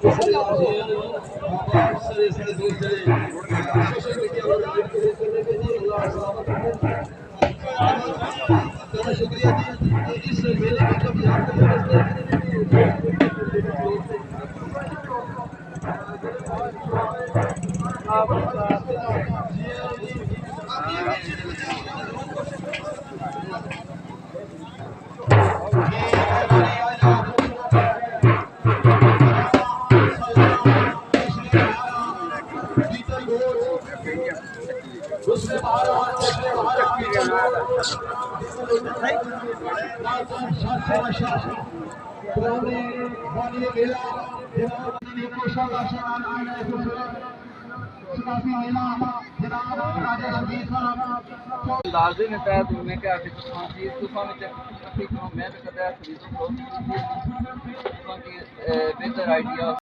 शुक्रिया जी इस मेले में जब लाजिम है मैं क्या मैं तो बेहतर आइडिया